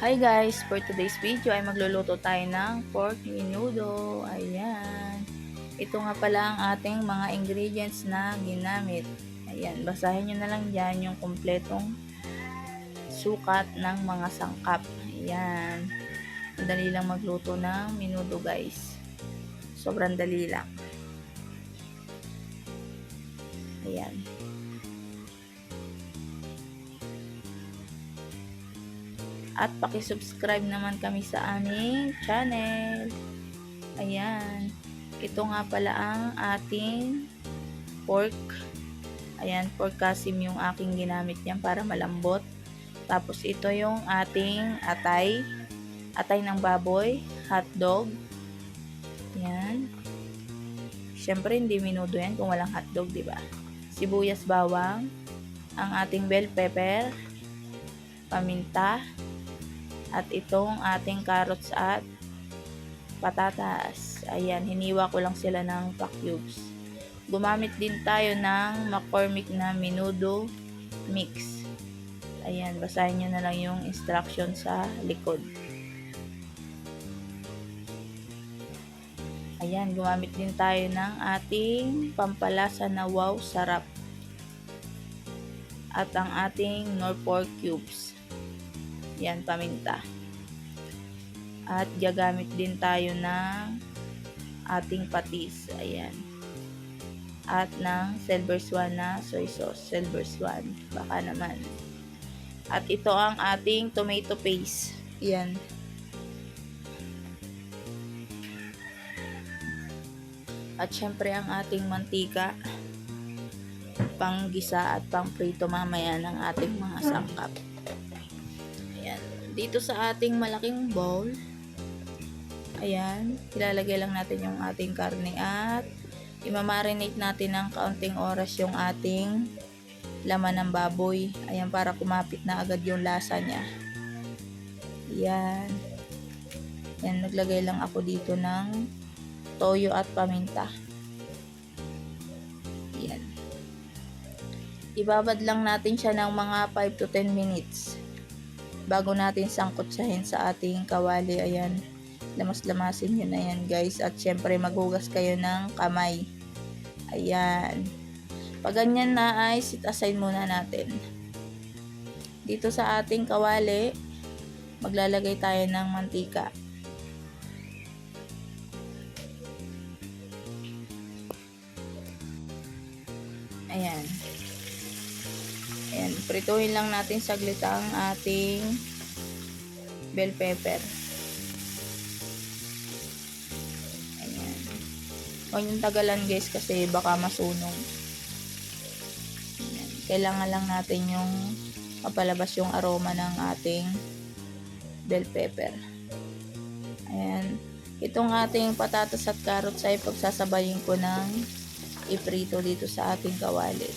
Hi guys! For today's video ay magluluto tayo ng pork menudo. Ayan. Ito nga pala ang ating mga ingredients na ginamit. Ayan. Basahin nyo na lang dyan yung kumpletong sukat ng mga sangkap. Ayan. Madali lang magluto ng menudo guys. Sobrang dali lang. Ayan. At paki-subscribe naman kami sa aming channel. Ayan. Ito nga pala ang ating pork. Ayan, pork kasim yung aking ginamit niyan para malambot. Tapos ito yung ating atay. Atay ng baboy, hotdog. Ayan. Siyempre hindi menudo yan kung walang hotdog, di ba? Sibuyas bawang, ang ating bell pepper, paminta, at itong ating carrots at patatas. Ayan, hiniwa ko lang sila ng pa-cubes. Gumamit din tayo ng McCormick na menudo mix. Ayan, basahin nyo na lang yung instruction sa likod. Ayan, gumamit din tayo ng ating pampalasa na wow sarap. At ang ating Knorr pork cubes. Ayan, paminta. At gagamit din tayo ng ating patis. Ayan. At ng Silver Swan na soy sauce. Silver Swan. Baka naman. At ito ang ating tomato paste. Ayan. At syempre ang ating mantika. Panggisa at pangprito mamaya ng ating mga sangkap. Ayan. Dito sa ating malaking bowl. Ayan. Ilalagay lang natin yung ating karne at imamarinate natin ng kaunting oras yung ating laman ng baboy. Ayan, para kumapit na agad yung lasa niya. Ayan. Ayan, naglagay lang ako dito ng toyo at paminta. Ayan. Ibabad lang natin siya ng mga 5 to 10 minutes bago natin sangkotsahin sa ating kawali. Ayan. Lamas-lamasin nyo na yan guys. At syempre maghugas kayo ng kamay. Ayan. Pag ganyan na ay sit aside muna natin. Dito sa ating kawali, maglalagay tayo ng mantika. Ayan. Ayan. Prituhin lang natin saglit ang ating bell pepper. Huwag yung tagalan guys kasi baka masunog. Ayan. Kailangan lang natin yung mapalabas yung aroma ng ating bell pepper. Ayan. Itong ating patatas at carrots ay pagsasabayin ko ng iprito dito sa ating kawali.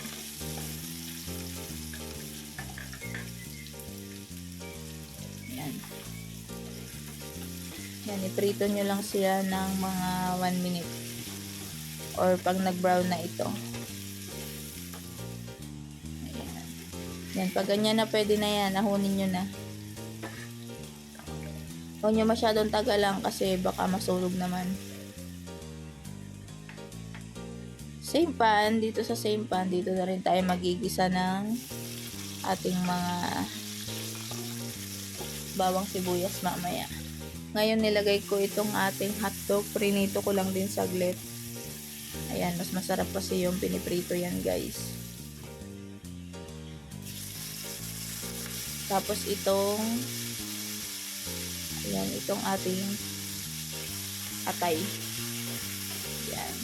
Ayan. Ayan, iprito nyo lang siya ng mga 1 minute. Or pag nag-brown na ito. Ayan. Yan, pag ganyan na pwede na yan, nahunin nyo na. Huwag nyo masyadong tagalang kasi baka masunog naman. Same pan, dito sa same pan, dito na rin tayo magigisa ng ating mga bawang sibuyas mamaya. Ngayon nilagay ko itong ating hotdog, prinito ko lang din saglit. Ayan, mas masarap kasi yung piniprito yan guys. Tapos itong ayan, itong ating atay. Ayan.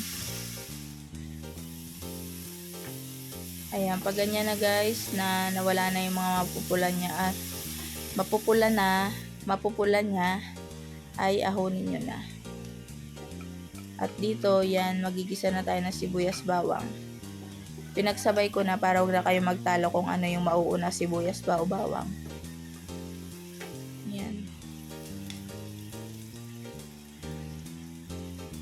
Ayan, pag ganyan na guys, na nawala na yung mga mapupulan niya at mapupulan niya, ay ahonin nyo na. At dito, yan, magigisa na tayo ng sibuyas bawang. Pinagsabay ko na para huwag na kayo magtalo kung ano yung mauuna, sibuyas ba o bawang. Yan.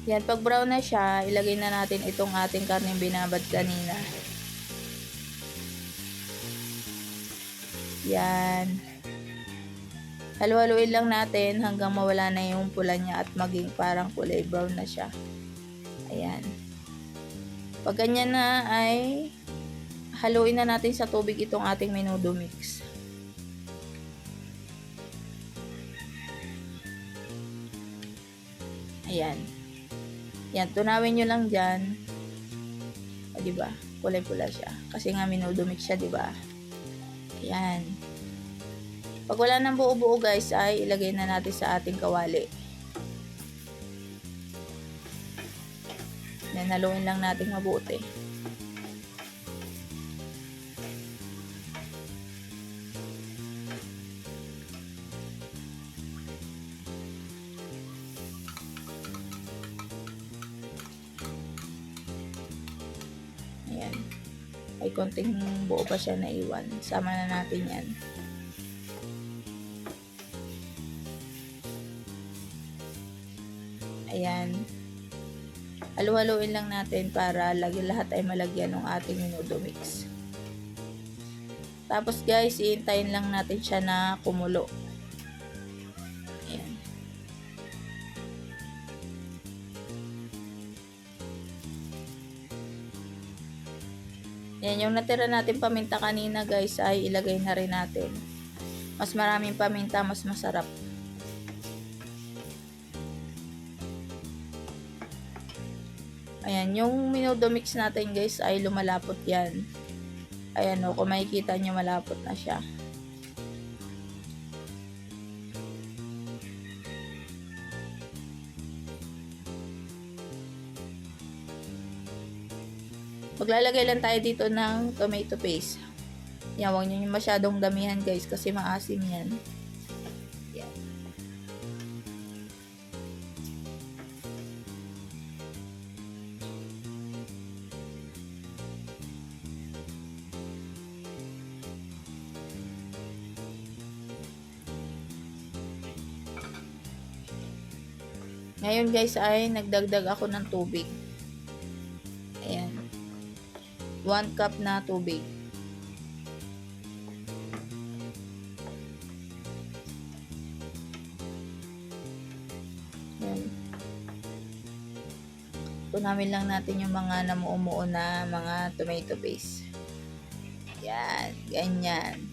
Yan, pag brown na siya, ilagay na natin itong ating karneng binabad kanina. Yan. Halu-haluin lang natin hanggang mawala na yung pula niya at maging parang kulay brown na siya. Ayan. Pag ganyan na ay haluin na natin sa tubig itong ating menudo mix. Ayan. Yan, tunawin nyo lang dyan. O, diba? Kulay-pula siya. Kasi nga menudo mix siya, diba? Ayan. Pag wala nang buo-buo guys, ay ilagay na natin sa ating kawali. Then, haluin lang natin mabuti. Ayan. Ay konting buo pa siya na iwan. Sama na natin yan. Ayan. Halu-haluin lang natin para lahat ay malagyan ng ating menudo mix. Tapos guys, iintayin lang natin siya na kumulo. Ayan. Yan, yung natira natin paminta kanina guys ay ilagay na rin natin. Mas maraming paminta, mas masarap. Ayan, yung menudo mix natin guys ay lumalapot yan. Ayan o, kung makikita nyo malapot na siya. Maglalagay lang tayo dito ng tomato paste. Yan, huwag nyo masyadong damihan guys kasi maasim yan. Yan. Ngayon guys ay nagdagdag ako ng tubig. Ayan. 1 cup na tubig. Ayan. Tunamin lang natin yung mga namuumuo na mga tomato paste. Ayan. Ganyan.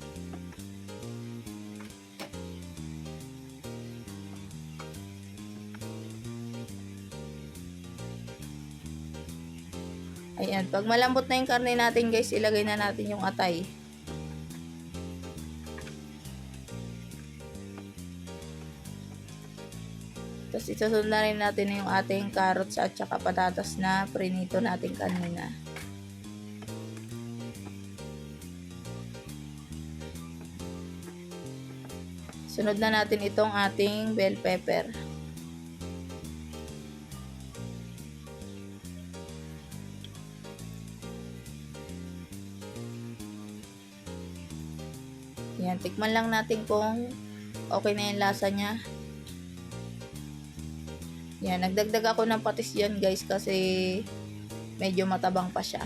Ayan, pag malambot na yung karne natin guys, ilagay na natin yung atay. Tapos isusunod na rin natin yung ating carrots at saka patatas na prinito natin kanina. Sunod na natin itong ating bell pepper. Yan, tikman lang natin kung okay na yung lasa niya. Yan, nagdagdag ako ng patis dyan guys kasi medyo matabang pa siya.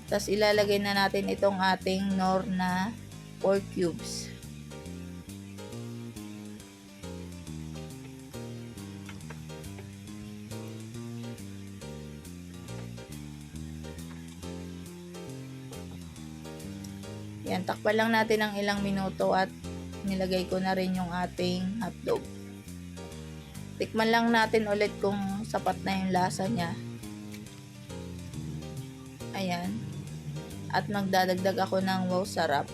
Tapos ilalagay na natin itong ating Knorr na pork cubes. Yan, takpan lang natin ng ilang minuto at nilagay ko na rin yung ating hotdog. Tikman lang natin ulit kung sapat na yung lasa niya. Ayan. At magdadagdag ako ng wow sarap.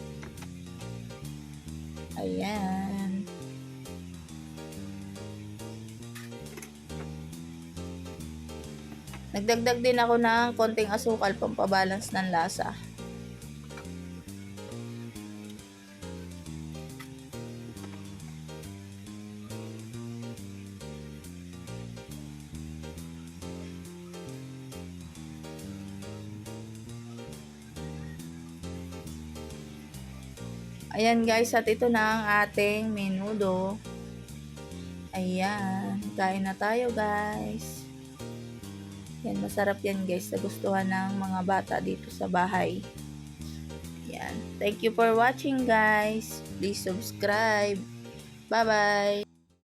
Ayan. Nagdagdag din ako ng konting asukal pampabalance ng lasa. Ayan guys, at ito na ang ating menudo. Ayan, kain na tayo guys. Yan, masarap yan guys, nagustuhan ng mga bata dito sa bahay. Yan. Thank you for watching guys. Please subscribe. Bye-bye.